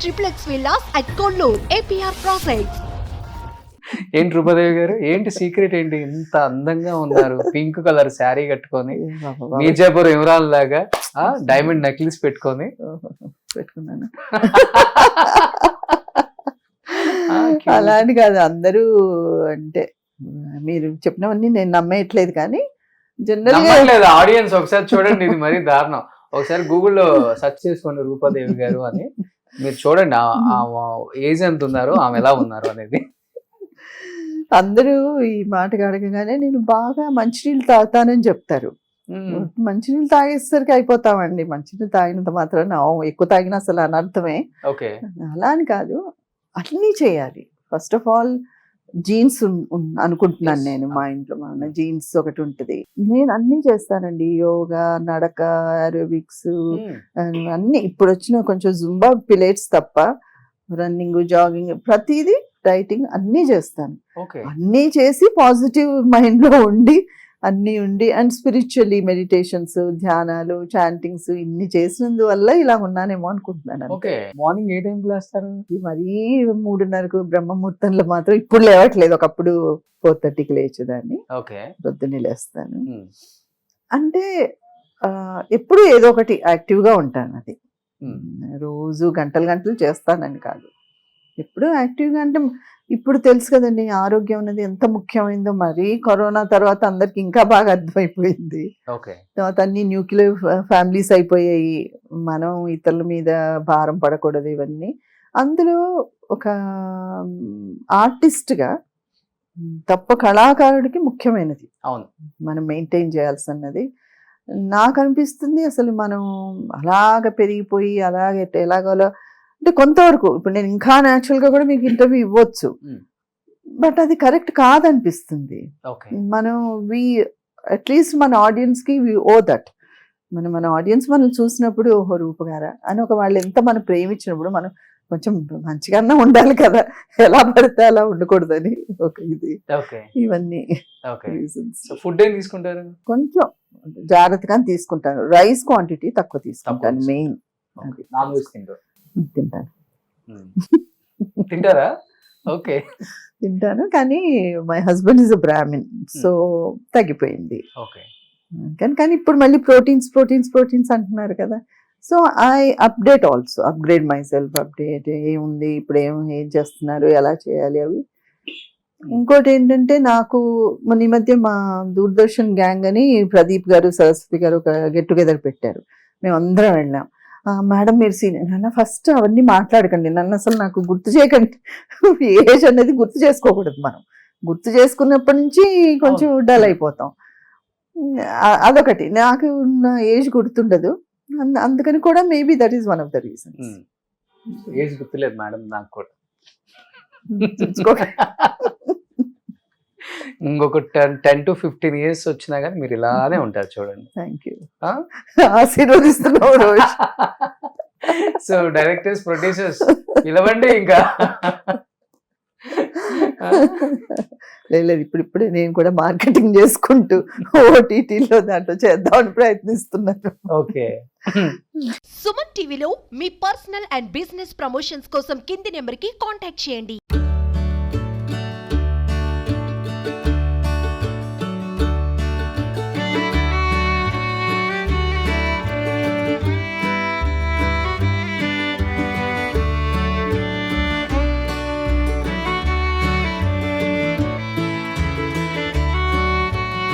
triplex villas at Kollur, APR Projects. ఏంటి రూపాదేవి గారు, ఏంటి సీక్రెట్ ఏంటి, ఇంత అందంగా ఉన్నారు, పింక్ కలర్ శారీ కట్టుకొని మీర్జాపూర్ ఇమ్రాన్ లాగా డైమండ్ నెక్లెస్ పెట్టుకొని పెట్టుకున్నాను. అలా అని కాదు, అందరూ అంటే మీరు చెప్పినవన్నీ నేను నమ్మేయట్లేదు, కానీ జనరల్ ఆడియన్స్ ఒకసారి చూడండి, ఇది మరీ దారుణం. ఒకసారి గూగుల్లో సెర్చ్ చేసుకోండి రూపాదేవి గారు అని, మీరు చూడండి ఏజ్ ఎంత ఉన్నారు, ఆమె ఎలా ఉన్నారు అనేది. అందరూ ఈ మాట అడగగానే నేను బాగా మంచినీళ్ళు తాగుతానని చెప్తారు. మంచినీళ్ళు తాగేసరికి అయిపోతామండి. మంచినీళ్ళు తాగినంత మాత్రాన ఎక్కువ తాగినా అసలు అనర్థమే. అలా అని కాదు, అన్నీ చేయాలి. ఫస్ట్ ఆఫ్ ఆల్ జీన్స్ అనుకుంటున్నాను నేను. మా ఇంట్లో మన జీన్స్ ఒకటి ఉంటుంది. నేను అన్నీ చేస్తానండి, యోగా, నడక, ఏరోబిక్స్ అన్ని. ఇప్పుడు వచ్చిన కొంచెం జుంబా పిలేట్స్ తప్ప రన్నింగ్, జాగింగ్, ప్రతిదీ డైటింగ్ అన్నీ చేస్తాను. అన్నీ చేసి పాజిటివ్ మైండ్ లో ఉండి అన్నీ ఉండి అండ్ స్పిరిచువల్లీ మెడిటేషన్స్, ధ్యానాలు, చాంటింగ్స్ ఇన్ని చేసినందువల్ల ఇలా ఉన్నానేమో అనుకుంటున్నాను. మార్నింగ్ ఏ టైం లేస్తారు? మరీ 3:30కు బ్రహ్మముహూర్తంలో మాత్రం ఇప్పుడు లేవట్లేదు. ఒకప్పుడు 4:30కి లేచేదాన్ని, పొద్దున్నే లేస్తాను. అంటే ఎప్పుడు ఏదో ఒకటి యాక్టివ్ గా ఉంటాను. అది రోజు గంటలు చేస్తానని కాదు, ఎప్పుడు యాక్టివ్గా. అంటే ఇప్పుడు తెలుసు కదండి ఆరోగ్యం అనేది ఎంత ముఖ్యమైందో. మరి కరోనా తర్వాత అందరికి ఇంకా బాగా అర్థమైపోయింది. తర్వాత అన్ని న్యూక్లియర్ ఫ్యామిలీస్ అయిపోయాయి, మనం ఇతరుల మీద భారం పడకూడదు ఇవన్నీ. అందులో ఒక ఆర్టిస్ట్గా తప్ప కళాకారుడికి ముఖ్యమైనది మనం మెయింటైన్ చేయాల్సినది నాకు అనిపిస్తుంది. అసలు మనం అలాగ పెరిగిపోయి అలాగే ఎలాగోలో అంటే కొంతవరకు ఇప్పుడు నేను ఇంకా న్యాచురల్గా కూడా మీకు ఇంటర్వ్యూ ఇవ్వచ్చు, బట్ అది కరెక్ట్ కాదనిపిస్తుంది. మనం అట్లీస్ట్ మన ఆడియన్స్కి వి ఓ దట్. మన ఆడియన్స్ మనం చూసినప్పుడు ఓహో రూపగారా అని వాళ్ళు ఎంత మనం ప్రేమించినప్పుడు మనం కొంచెం మంచిగానే ఉండాలి కదా, ఎలా పడితే అలా ఉండకూడదని ఇది. ఇవన్నీ ఫుడ్ ఏం తీసుకుంటారు? కొంచెం జాగ్రత్తగా తీసుకుంటాను. రైస్ క్వాంటిటీ తక్కువ తీసుకుంటాను. మెయిన్ తింటాను. తింటారా? ఓకే, తింటాను, కానీ my husband is a Brahmin, so తగ్గిపోయింది. కానీ ఇప్పుడు మళ్ళీ ప్రోటీన్స్ అంటున్నారు కదా. So I upgrade my self. Update ఏముంది ఇప్పుడు, ఏం చేస్తున్నారు, ఎలా చేయాలి అవి. ఇంకోటి ఏంటంటే నాకు ఈ మధ్య మా దూరదర్శన్ గ్యాంగ్ అని ప్రదీప్ గారు, సరస్వతి గారు ఒక గెట్ టుగెదర్ పెట్టారు. మేము అందరం వెళ్ళాం. మేడం మీరు సీనియర్ నన్ను ఫస్ట్ అవన్నీ మాట్లాడకండి, నన్ను అసలు నాకు గుర్తు చేయకండి. ఏజ్ అనేది గుర్తు చేసుకోకూడదు. మనం గుర్తు చేసుకున్నప్పటి నుంచి కొంచెం డల్ అయిపోతాం. అదొకటి, నాకు ఉన్న ఏజ్ గుర్తుండదు, అందుకని కూడా maybe that is one of the reasons. Age గుర్తులేదు మేడం నాకు కూడా. ఇంకొక 10 to 15 years వచ్చినా కానీ మీరు ఇలానే ఉంటారు చూడండి. థ్యాంక్ యూ, ఆశీర్వదిస్తున్నావు రోష్. సో డైరెక్టర్స్, ప్రొడ్యూసర్స్ పిలవండి ఇంకా. లేదు, ఇప్పుడే నేను కూడా మార్కెటింగ్ చేసుకుంటూ ఓటీటీలో దాంట్లో చేద్దామని ప్రయత్నిస్తున్నాను. ఓకే. సుమన్ టీవీలో మీ పర్సనల్ అండ్ బిజినెస్ ప్రమోషన్స్ కోసం కింది నెంబర్కి కాంటాక్ట్ చేయండి.